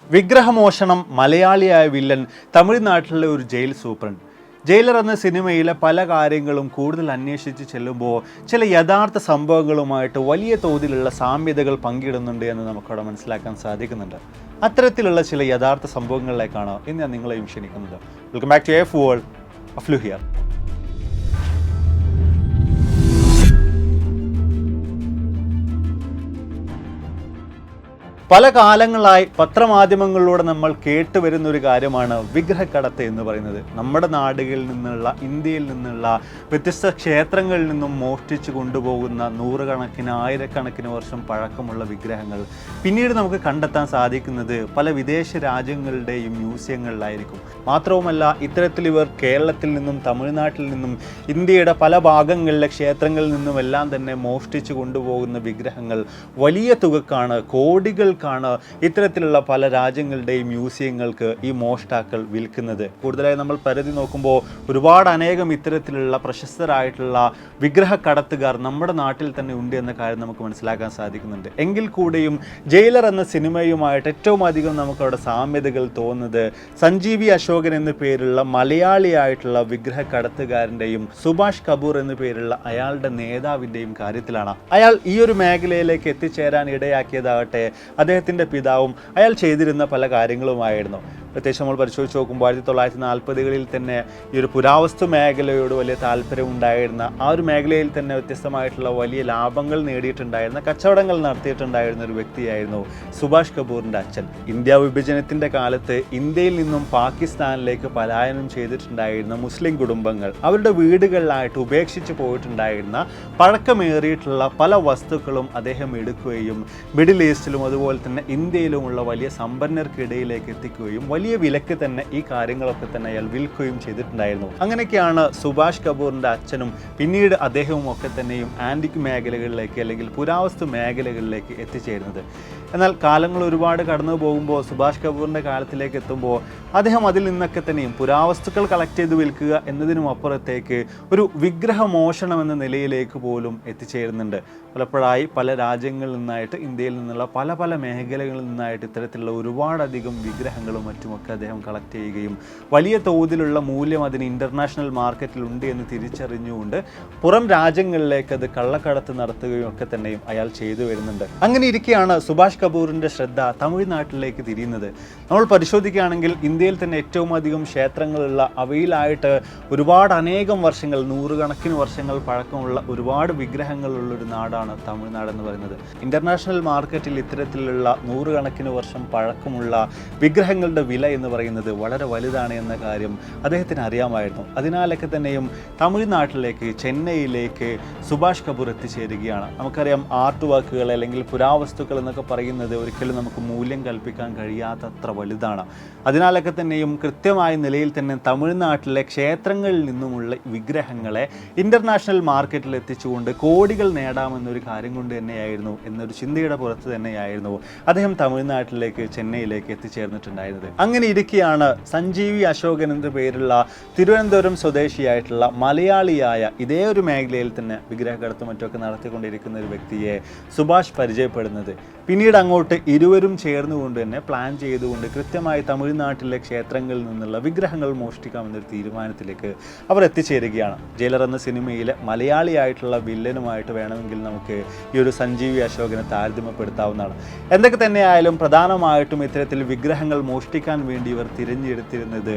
വിഗ്രഹമോഷണം മലയാളിയായ വില്ലൻ തമിഴ്നാട്ടിലെ ഒരു ജയിൽ സൂപ്രണ്ട്. ജയിലർ എന്ന സിനിമയിലെ പല കാര്യങ്ങളും കൂടുതൽ അന്വേഷിച്ച് ചെല്ലുമ്പോൾ ചില യഥാർത്ഥ സംഭവങ്ങളുമായിട്ട് വലിയ തോതിലുള്ള സാമ്യതകൾ പങ്കിടുന്നുണ്ട് എന്ന് നമുക്കവിടെ മനസ്സിലാക്കാൻ സാധിക്കുന്നുണ്ട്. അത്തരത്തിലുള്ള ചില യഥാർത്ഥ സംഭവങ്ങളിലേക്കാണ് ഇന്ന് ഞാൻ നിങ്ങളെയും ക്ഷണിക്കുന്നത്. Welcome back to F world. അഫ്ലു ഹിയർ. പല കാലങ്ങളായി പത്രമാധ്യമങ്ങളിലൂടെ നമ്മൾ കേട്ടുവരുന്ന ഒരു കാര്യമാണ് വിഗ്രഹക്കടത്ത് എന്ന് പറയുന്നത്. നമ്മുടെ നാടുകളിൽ നിന്നുള്ള, ഇന്ത്യയിൽ നിന്നുള്ള വ്യത്യസ്ത ക്ഷേത്രങ്ങളിൽ നിന്നും മോഷ്ടിച്ചു കൊണ്ടുപോകുന്ന നൂറുകണക്കിന് ആയിരക്കണക്കിന് വർഷം പഴക്കമുള്ള വിഗ്രഹങ്ങൾ പിന്നീട് നമുക്ക് കണ്ടെത്താൻ സാധിക്കുന്നത് പല വിദേശ രാജ്യങ്ങളുടെയും മ്യൂസിയങ്ങളിലായിരിക്കും. മാത്രവുമല്ല, ഇത്തരത്തിൽ ഇവർ കേരളത്തിൽ നിന്നും തമിഴ്നാട്ടിൽ നിന്നും ഇന്ത്യയുടെ പല ഭാഗങ്ങളിലെ ക്ഷേത്രങ്ങളിൽ നിന്നുമെല്ലാം തന്നെ മോഷ്ടിച്ചു കൊണ്ടുപോകുന്ന വിഗ്രഹങ്ങൾ വലിയ തുകക്കാണ്, കോടികൾക്കാണ് ഇത്തരത്തിലുള്ള പല രാജ്യങ്ങളുടെയും മ്യൂസിയങ്ങൾക്ക് ഈ മോഷ്ടാക്കൾ വിൽക്കുന്നത്. കൂടുതലായി നമ്മൾ പരിധി നോക്കുമ്പോൾ അനേകം ഇത്തരത്തിലുള്ള പ്രശസ്തരായിട്ടുള്ള വിഗ്രഹക്കടത്തുകാർ നമ്മുടെ നാട്ടിൽ തന്നെ ഉണ്ട് എന്ന കാര്യം നമുക്ക് മനസ്സിലാക്കാൻ സാധിക്കുന്നുണ്ട്. എങ്കിൽ കൂടെയും ജയിലർ എന്ന സിനിമയുമായിട്ട് ഏറ്റവും അധികം നമുക്കവിടെ സാമ്യതകൾ തോന്നുന്നത് സഞ്ജീവി അശോകൻ എന്ന പേരുള്ള മലയാളിയായിട്ടുള്ള വിഗ്രഹക്കടത്തുകാരൻ്റെയും സുഭാഷ് കപൂർ എന്ന പേരുള്ള അയാളുടെ നേതാവിൻ്റെയും കാര്യത്തിലാണ്. അയാൾ ഈ ഒരു മേഖലയിലേക്ക് എത്തിച്ചേരാൻ ഇടയാക്കിയതാകട്ടെ അദ്ദേഹത്തിൻ്റെ പിതാവും അയാൾ ചെയ്തിരുന്ന പല കാര്യങ്ങളുമായിരുന്നു. പ്രത്യേകിച്ച് നമ്മൾ പരിശോധിച്ച് നോക്കുമ്പോൾ 1940കളിൽ തന്നെ ഈ ഒരു പുരാവസ്തു മേഖലയോട് വലിയ താല്പര്യം ഉണ്ടായിരുന്ന, ആ ഒരു മേഖലയിൽ തന്നെ വ്യത്യസ്തമായിട്ടുള്ള വലിയ ലാഭങ്ങൾ നേടിയിട്ടുണ്ടായിരുന്ന, കച്ചവടങ്ങൾ നടത്തിയിട്ടുണ്ടായിരുന്ന ഒരു വ്യക്തിയായിരുന്നു സുഭാഷ് കപൂറിൻ്റെ അച്ഛൻ. ഇന്ത്യ വിഭജനത്തിൻ്റെ കാലത്ത് ഇന്ത്യയിൽ നിന്നും പാകിസ്ഥാനിലേക്ക് പലായനം ചെയ്തിട്ടുണ്ടായിരുന്ന മുസ്ലിം കുടുംബങ്ങൾ അവരുടെ വീടുകളിലായിട്ട് ഉപേക്ഷിച്ച് പോയിട്ടുണ്ടായിരുന്ന പഴക്കമേറിയിട്ടുള്ള പല വസ്തുക്കളും അദ്ദേഹം എടുക്കുകയും മിഡിൽ ഈസ്റ്റിലും അതുപോലെ തന്നെ ഇന്ത്യയിലുമുള്ള വലിയ സമ്പന്നർക്കിടയിലേക്ക് എത്തിക്കുകയും വലിയ വിലക്ക് തന്നെ ഈ കാര്യങ്ങളൊക്കെ തന്നെ അയാൾ വിൽക്കുകയും ചെയ്തിട്ടുണ്ടായിരുന്നു. അങ്ങനെയൊക്കെയാണ് സുഭാഷ് കപൂറിൻ്റെ അച്ഛനും പിന്നീട് അദ്ദേഹവും ഒക്കെ തന്നെയും ആൻറ്റിക് മേഖലകളിലേക്ക് അല്ലെങ്കിൽ പുരാവസ്തു മേഖലകളിലേക്ക് എത്തിച്ചേരുന്നത്. എന്നാൽ കാലങ്ങൾ ഒരുപാട് കടന്നു പോകുമ്പോൾ സുഭാഷ് കപൂറിൻ്റെ കാലത്തിലേക്ക് എത്തുമ്പോൾ അദ്ദേഹം അതിൽ നിന്നൊക്കെ തന്നെയും പുരാവസ്തുക്കൾ കളക്ട് ചെയ്ത് വിൽക്കുക എന്നതിനും അപ്പുറത്തേക്ക് ഒരു വിഗ്രഹമോഷണം എന്ന നിലയിലേക്ക് പോലും എത്തിച്ചേരുന്നുണ്ട്. പലപ്പോഴായി പല രാജ്യങ്ങളിൽ നിന്നായിട്ട്, ഇന്ത്യയിൽ നിന്നുള്ള പല പല മേഖലകളിൽ നിന്നായിട്ട് ഇത്തരത്തിലുള്ള ഒരുപാടധികം വിഗ്രഹങ്ങളും മറ്റുമൊക്കെ അദ്ദേഹം കളക്ട് ചെയ്യുകയും വലിയ തോതിലുള്ള മൂല്യം അതിന് ഇൻ്റർനാഷണൽ മാർക്കറ്റിലുണ്ട് എന്ന് തിരിച്ചറിഞ്ഞുകൊണ്ട് പുറം രാജ്യങ്ങളിലേക്ക് അത് കള്ളക്കടത്ത് നടത്തുകയും ഒക്കെ തന്നെയും അയാൾ ചെയ്തു വരുന്നുണ്ട്. അങ്ങനെ ഇരിക്കെയാണ് സുഭാഷ് കപൂറിൻ്റെ ശ്രദ്ധ തമിഴ്നാട്ടിലേക്ക് തിരിയുന്നത്. നമ്മൾ പരിശോധിക്കുകയാണെങ്കിൽ ഇന്ത്യയിൽ തന്നെ ഏറ്റവും അധികം ക്ഷേത്രങ്ങളുള്ള, അവയിലായിട്ട് അനേകം വർഷങ്ങൾ, നൂറുകണക്കിന് വർഷങ്ങൾ പഴക്കമുള്ള ഒരുപാട് വിഗ്രഹങ്ങളുള്ളൊരു നാടാണ് തമിഴ്നാട് എന്ന് പറയുന്നത്. ഇൻ്റർനാഷണൽ മാർക്കറ്റിൽ ഇത്തരത്തിലുള്ള നൂറുകണക്കിന് വർഷം പഴക്കമുള്ള വിഗ്രഹങ്ങളുടെ വില എന്ന് പറയുന്നത് വളരെ വലുതാണ് എന്ന കാര്യം അദ്ദേഹത്തിന് അറിയാമായിരുന്നു. അതിനാലൊക്കെ തന്നെയും തമിഴ്നാട്ടിലേക്ക്, ചെന്നൈയിലേക്ക് സുഭാഷ് കപൂർ എത്തിച്ചേരുകയാണ്. നമുക്കറിയാം, ആർട്ട് വർക്കുകൾ അല്ലെങ്കിൽ പുരാവസ്തുക്കൾ എന്നൊക്കെ പറയുന്നത് ഒരിക്കലും നമുക്ക് മൂല്യം കൽപ്പിക്കാൻ കഴിയാത്തത്ര വലുതാണ്. അതിനാലൊക്കെ തന്നെയും കൃത്യമായ നിലയിൽ തന്നെ തമിഴ്നാട്ടിലെ ക്ഷേത്രങ്ങളിൽ നിന്നുമുള്ള വിഗ്രഹങ്ങളെ ഇൻ്റർനാഷണൽ മാർക്കറ്റിൽ എത്തിച്ചുകൊണ്ട് കോടികൾ നേടാമെന്നൊരു കാര്യം കൊണ്ട് തന്നെയായിരുന്നു, എന്നൊരു ചിന്തയുടെ പുറത്ത് തന്നെയായിരുന്നു അദ്ദേഹം തമിഴ്നാട്ടിലേക്ക്, ചെന്നൈയിലേക്ക് എത്തിച്ചേർന്നിട്ടുണ്ടായിരുന്നത്. അങ്ങനെ ഇരിക്കെയാണ് സഞ്ജീവി അശോകൻ എന്ന പേരുള്ള തിരുവനന്തപുരം സ്വദേശിയായിട്ടുള്ള മലയാളിയായ ഇതേ ഒരു മേഖലയിൽ തന്നെ വിഗ്രഹക്കടത്തും മറ്റൊക്കെ നടത്തിക്കൊണ്ടിരിക്കുന്ന ഒരു വ്യക്തിയെ സുഭാഷ് പരിചയപ്പെടുന്നത്. പിന്നീട് അങ്ങോട്ട് ഇരുവരും ചേർന്നുകൊണ്ട് തന്നെ പ്ലാൻ ചെയ്തുകൊണ്ട് കൃത്യമായി തമിഴ്നാട്ടിലെ ക്ഷേത്രങ്ങളിൽ നിന്നുള്ള വിഗ്രഹങ്ങൾ മോഷ്ടിക്കാമെന്നൊരു തീരുമാനത്തിലേക്ക് അവർ എത്തിച്ചേരുകയാണ്. ജയിലർ എന്ന സിനിമയിലെ മലയാളിയായിട്ടുള്ള വില്ലനുമായിട്ട് വേണമെങ്കിൽ നമുക്ക് ഈ ഒരു സഞ്ജീവി അശോകനെ താരതമ്യപ്പെടുത്താവുന്നതാണ്. എന്തൊക്കെ തന്നെയായാലും പ്രധാനമായിട്ടും ഇത്തരത്തിൽ വിഗ്രഹങ്ങൾ മോഷ്ടിക്കാൻ വേണ്ടി ഇവർ തിരഞ്ഞെടുത്തിരുന്നത്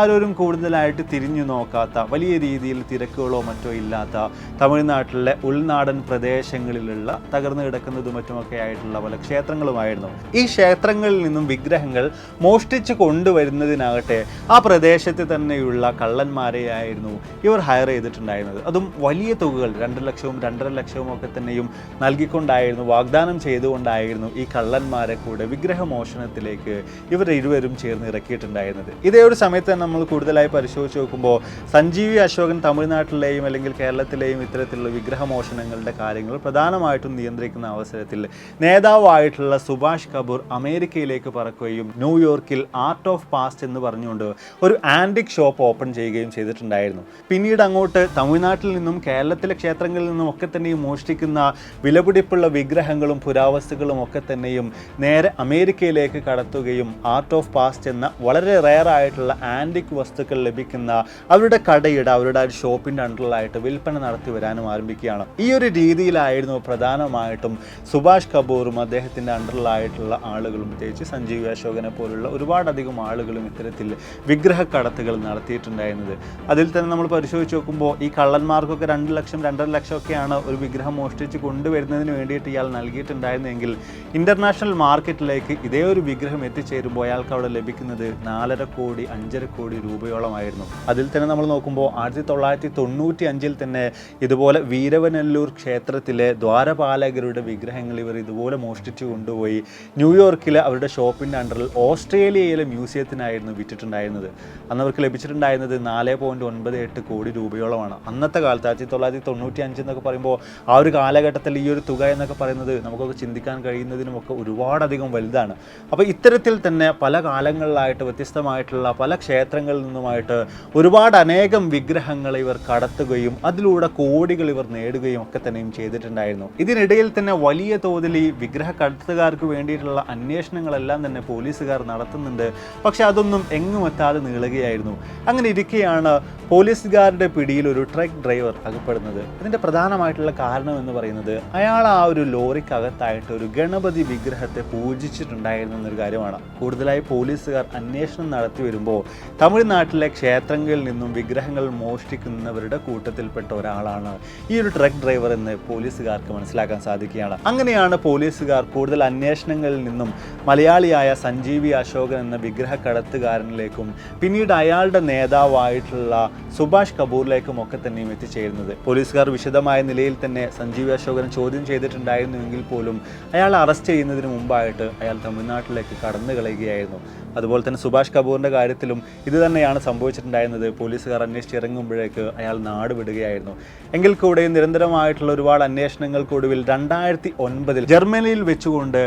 ആരോരും കൂടുതലായിട്ട് തിരിഞ്ഞു നോക്കാത്ത, വലിയ രീതിയിൽ തിരക്കുകളോ മറ്റോ ഇല്ലാത്ത തമിഴ്നാട്ടിലെ ഉൾനാടൻ പ്രദേശങ്ങളിലുള്ള തകർന്നു കിടക്കുന്നതും മറ്റുമൊക്കെ ആയിട്ടുള്ള പല ക്ഷേത്രങ്ങളുമായിരുന്നു. ഈ ക്ഷേത്രങ്ങളിൽ നിന്നും വിഗ്രഹങ്ങൾ മോഷ്ടിച്ചു കൊണ്ടുവരുന്നതിനാകട്ടെ ആ പ്രദേശത്ത് തന്നെയുള്ള കള്ളന്മാരെയായിരുന്നു ഇവർ ഹയർ ചെയ്തിട്ടുണ്ടായിരുന്നത്. അതും വലിയ തുകകൾ, 2 ലക്ഷവും 2.5 ലക്ഷവും ഒക്കെ തന്നെയും നൽകിക്കൊണ്ടായിരുന്നു, വാഗ്ദാനം ചെയ്തുകൊണ്ടായിരുന്നു ഈ കള്ളന്മാരെ കൂടെ വിഗ്രഹമോഷണത്തിലേക്ക് ഇവർ ഇരുവരും ചേർന്ന് ഇറക്കിയിട്ടുണ്ടായിരുന്നത്. ഇതേ ഒരു സമയത്ത് തന്നെ നമ്മൾ കൂടുതലായി പരിശോധിച്ച് നോക്കുമ്പോൾ സഞ്ജീവി അശോകൻ തമിഴ്നാട്ടിലെയും അല്ലെങ്കിൽ കേരളത്തിലെയും ഇത്തരത്തിലുള്ള വിഗ്രഹമോഷണങ്ങളുടെ കാര്യങ്ങൾ പ്രധാനമായിട്ടും നിയന്ത്രിക്കുന്ന അവസരത്തിൽ നേതാവായിട്ട് ആയിട്ടുള്ള സുഭാഷ് കപൂർ അമേരിക്കയിലേക്ക് പറക്കുകയും ന്യൂയോർക്കിൽ ആർട്ട് ഓഫ് പാസ്റ്റ് എന്ന് പറഞ്ഞുകൊണ്ട് ഒരു ആൻറ്റിക് ഷോപ്പ് ഓപ്പൺ ചെയ്യുകയും ചെയ്തിട്ടുണ്ടായിരുന്നു. പിന്നീട് അങ്ങോട്ട് തമിഴ്നാട്ടിൽ നിന്നും കേരളത്തിലെ ക്ഷേത്രങ്ങളിൽ നിന്നും ഒക്കെ തന്നെയും മോഷ്ടിക്കുന്ന വിലപിടിപ്പുള്ള വിഗ്രഹങ്ങളും പുരാവസ്തുക്കളും ഒക്കെ തന്നെയും നേരെ അമേരിക്കയിലേക്ക് കടത്തുകയും ആർട്ട് ഓഫ് പാസ്റ്റ് എന്ന വളരെ റെയർ ആയിട്ടുള്ള ആൻറ്റിക് വസ്തുക്കൾ ലഭിക്കുന്ന അവരുടെ കടയുടെ അവരുടെ ഒരു ഷോപ്പിൻ്റെ അണ്ടറിലായിട്ട് വിൽപ്പന നടത്തി വരാനും ആരംഭിക്കുകയാണ്. ഈ ഒരു രീതിയിലായിരുന്നു പ്രധാനമായിട്ടും സുഭാഷ് കപൂറും അദ്ദേഹത്തിൻ്റെ അണ്ടറിലായിട്ടുള്ള ആളുകളും, പ്രത്യേകിച്ച് സഞ്ജീവ് അശോകനെ പോലുള്ള ഒരുപാടധികം ആളുകളും ഇത്തരത്തിൽ വിഗ്രഹക്കടത്തുകൾ നടത്തിയിട്ടുണ്ടായിരുന്നത്. അതിൽ തന്നെ നമ്മൾ പരിശോധിച്ച് നോക്കുമ്പോൾ ഈ കള്ളന്മാർക്കൊക്കെ 2 ലക്ഷം 2.5 ലക്ഷം ഒക്കെയാണ് ഒരു വിഗ്രഹം മോഷ്ടിച്ച് കൊണ്ടുവരുന്നതിന് വേണ്ടിയിട്ട് ഇയാൾ നൽകിയിട്ടുണ്ടായിരുന്നെങ്കിൽ ഇന്റർനാഷണൽ മാർക്കറ്റിലേക്ക് ഇതേ ഒരു വിഗ്രഹം എത്തിച്ചേരുമ്പോൾ അയാൾക്ക് അവിടെ ലഭിക്കുന്നത് 4.5 കോടി 5.5 കോടി രൂപയോളമായിരുന്നു. അതിൽ തന്നെ നമ്മൾ നോക്കുമ്പോൾ 1995 തന്നെ ഇതുപോലെ വീരവനല്ലൂർ ക്ഷേത്രത്തിലെ ദ്വാരപാലകരുടെ വിഗ്രഹങ്ങൾ ഇവർ ഇതുപോലെ മോഷ്ടിച്ചു കൊണ്ടുപോയി ന്യൂയോർക്കിലെ അവരുടെ ഷോപ്പിൻ്റെ അണ്ടറിൽ ഓസ്ട്രേലിയയിലെ മ്യൂസിയത്തിനായിരുന്നു വിറ്റിട്ടുണ്ടായിരുന്നത്. അന്ന് അവർക്ക് ലഭിച്ചിട്ടുണ്ടായിരുന്നത് 4.98 കോടി രൂപയോളമാണ്. അന്നത്തെ കാലത്ത് 1995 എന്നൊക്കെ പറയുമ്പോൾ ആ ഒരു കാലഘട്ടത്തിൽ ഈ ഒരു തുക എന്നൊക്കെ പറയുന്നത് നമുക്കൊക്കെ ചിന്തിക്കാൻ കഴിയുന്നതിനുമൊക്കെ ഒരുപാടധികം വലുതാണ്. അപ്പോൾ ഇത്തരത്തിൽ തന്നെ പല കാലങ്ങളിലായിട്ട് വ്യത്യസ്തമായിട്ടുള്ള പല ക്ഷേത്രങ്ങളിൽ നിന്നുമായിട്ട് ഒരുപാട് അനേകം വിഗ്രഹങ്ങൾ ഇവർ കടത്തുകയും അതിലൂടെ കോടികൾ ഇവർ നേടുകയും ഒക്കെ തന്നെയും ചെയ്തിട്ടുണ്ടായിരുന്നു. ഇതിനിടയിൽ തന്നെ വലിയ തോതിൽ ഈ വിഗ്രഹ കടത്തുകാർക്ക് വേണ്ടിയിട്ടുള്ള അന്വേഷണങ്ങളെല്ലാം തന്നെ പോലീസുകാർ നടത്തുന്നുണ്ട്. പക്ഷെ അതൊന്നും എങ്ങും എത്താതെ നീളുകയായിരുന്നു. അങ്ങനെ ഇരിക്കെയാണ് പോലീസുകാരുടെ പിടിയിൽ ഒരു ട്രക്ക് ഡ്രൈവർ അകപ്പെടുന്നത്. ഇതിൻ്റെ പ്രധാനമായിട്ടുള്ള കാരണം എന്ന് പറയുന്നത് അയാൾ ആ ഒരു ലോറിക്കകത്തായിട്ട് ഒരു ഗണപതി വിഗ്രഹത്തെ പൂജിച്ചിട്ടുണ്ടായിരുന്നു എന്നൊരു കാര്യമാണ്. കൂടുതലായി പോലീസുകാർ അന്വേഷണം നടത്തി വരുമ്പോൾ തമിഴ്നാട്ടിലെ ക്ഷേത്രങ്ങളിൽ നിന്നും വിഗ്രഹങ്ങൾ മോഷ്ടിക്കുന്നവരുടെ കൂട്ടത്തിൽപ്പെട്ട ഒരാളാണ് ഈ ഒരു ട്രക്ക് ഡ്രൈവർ എന്ന് പോലീസുകാർക്ക് മനസ്സിലാക്കാൻ സാധിക്കുകയാണ്. അങ്ങനെയാണ് പോലീസുകാർ കൂടുതൽ അന്വേഷണങ്ങളിൽ നിന്നും മലയാളിയായ സഞ്ജീവി അശോകൻ എന്ന വിഗ്രഹ കടത്തുകാരനിലേക്കും പിന്നീട് അയാളുടെ നേതാവായിട്ടുള്ള സുഭാഷ് കപൂറിലേക്കും ഒക്കെ തന്നെയും എത്തിച്ചേരുന്നത്. പോലീസുകാർ വിശദമായ നിലയിൽ തന്നെ സഞ്ജീവി അശോകൻ ചോദ്യം ചെയ്തിട്ടുണ്ടായിരുന്നുവെങ്കിൽ പോലും അയാൾ അറസ്റ്റ് ചെയ്യുന്നതിന് മുമ്പായിട്ട് അയാൾ തമിഴ്നാട്ടിലേക്ക് കടന്നു കളയുകയായിരുന്നു. അതുപോലെ തന്നെ സുഭാഷ് കപൂറിൻ്റെ കാര്യത്തിലും ഇത് തന്നെയാണ് സംഭവിച്ചിട്ടുണ്ടായിരുന്നത്. പോലീസുകാർ അന്വേഷിച്ചിറങ്ങുമ്പോഴേക്ക് അയാൾ നാട് വിടുകയായിരുന്നു. എങ്കിൽ കൂടെയും നിരന്തരമായിട്ടുള്ള ഒരുപാട് അന്വേഷണങ്ങൾക്കൊടുവിൽ 2009 ജർമ്മനിയിൽ വെച്ചുകൊണ്ട്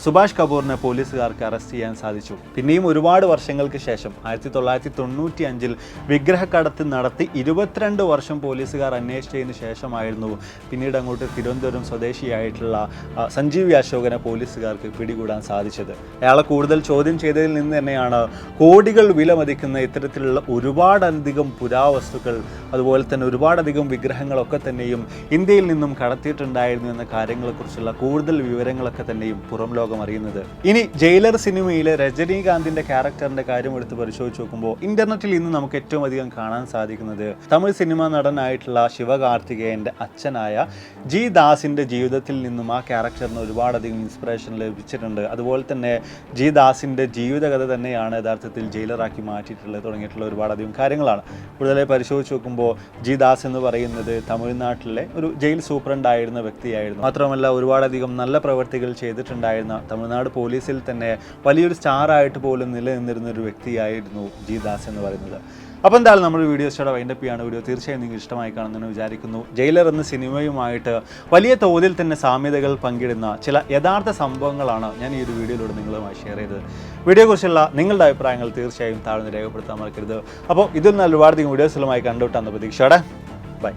സുഭാഷ് കപൂറിനെ പോലീസുകാർക്ക് അറസ്റ്റ് ചെയ്യാൻ സാധിച്ചു. പിന്നെയും ഒരുപാട് വർഷങ്ങൾക്ക് ശേഷം 1995 വിഗ്രഹക്കടത്ത് നടത്തി 22 വർഷം പോലീസുകാർ അന്വേഷിച്ചതിന് ശേഷമായിരുന്നു പിന്നീട് അങ്ങോട്ട് തിരുവനന്തപുരം സ്വദേശിയായിട്ടുള്ള സഞ്ജീവി അശോകനെ പോലീസുകാർക്ക് പിടികൂടാൻ സാധിച്ചത്. അയാളെ കൂടുതൽ ചോദ്യം ചെയ്തതിൽ നിന്ന് തന്നെയാണ് കോടികൾ വിലമതിക്കുന്ന ഇത്തരത്തിലുള്ള ഒരുപാടധികം പുരാവസ്തുക്കൾ അതുപോലെ തന്നെ ഒരുപാടധികം വിഗ്രഹങ്ങളൊക്കെ തന്നെയും ഇന്ത്യയിൽ നിന്നും കടത്തിയിട്ടുണ്ടായിരുന്നു എന്ന കാര്യങ്ങളെക്കുറിച്ചുള്ള കൂടുതൽ വിവരങ്ങളൊക്കെ തന്നെയും പുറം ലോകം അറിയുന്നത്. ഇനി ജയിലർ സിനിമയിലെ രജനീകാന്തിന്റെ ക്യാരക്ടറിന്റെ കാര്യം എടുത്ത് പരിശോധിച്ച് നോക്കുമ്പോൾ ഇന്റർനെറ്റിൽ ഇന്ന് നമുക്ക് ഏറ്റവും അധികം കാണാൻ സാധിക്കുന്നത് തമിഴ് സിനിമാ നടനായിട്ടുള്ള ശിവകാർത്തികേയന്റെ അച്ഛനായ ജി ദാസിന്റെ ജീവിതത്തിൽ നിന്നും ആ ക്യാരക്ടറിന് ഒരുപാടധികം ഇൻസ്പിറേഷൻ ലഭിച്ചിട്ടുണ്ട്. അതുപോലെ തന്നെ ജി ദാസിന്റെ ജീവിതകഥ തന്നെയാണ് യഥാർത്ഥത്തിൽ ജയിലറാക്കി മാറ്റിയിട്ടുള്ളത് തുടങ്ങിയിട്ടുള്ള ഒരുപാടധികം കാര്യങ്ങളാണ്. കൂടുതലായി പരിശോധിച്ച് നോക്കുമ്പോൾ ജി ദാസ് എന്ന് പറയുന്നത് തമിഴ്നാട്ടിലെ ഒരു ജയിൽ സൂപ്രണ്ടായിരുന്ന വ്യക്തിയായിരുന്നു. മാത്രമല്ല ഒരുപാടധികം നല്ല പ്രവൃത്തികൾ ചെയ്തിട്ടുണ്ടായിരുന്ന തമിഴ്നാട് പോലീസിൽ തന്നെ വലിയൊരു സ്റ്റാറായിട്ട് പോലും നിലനിന്നിരുന്ന ഒരു വ്യക്തിയായിരുന്നു ജി ദാസ് എന്ന് പറയുന്നത്. അപ്പോൾ എന്തായാലും നമ്മൾ വീഡിയോ സ്റ്റോടെ വൈൻഡപ്പ് ചെയ്യാണ്. വീഡിയോ തീർച്ചയായും നിങ്ങൾക്ക് ഇഷ്ടമായി കാണുമെന്ന് വിചാരിക്കുന്നു. ജയിലർ എന്ന സിനിമയുമായിട്ട് വലിയ തോതിൽ തന്നെ സാമ്യതകൾ പങ്കിടുന്ന ചില യഥാർത്ഥ സംഭവങ്ങളാണ് ഞാൻ ഈ ഒരു വീഡിയോയിലൂടെ നിങ്ങളുമായി ഷെയർ ചെയ്തത്. വീഡിയോയെക്കുറിച്ചുള്ള നിങ്ങളുടെ അഭിപ്രായങ്ങൾ തീർച്ചയായും താഴ്ന്ന് രേഖപ്പെടുത്താൻ മറക്കരുത്. അപ്പോൾ ഇതിൽ നിന്ന് ഒരുപാടധികം വീഡിയോസുകളുമായി കണ്ടുവിട്ടാന്ന് പ്രതീക്ഷയോടെ ബൈ.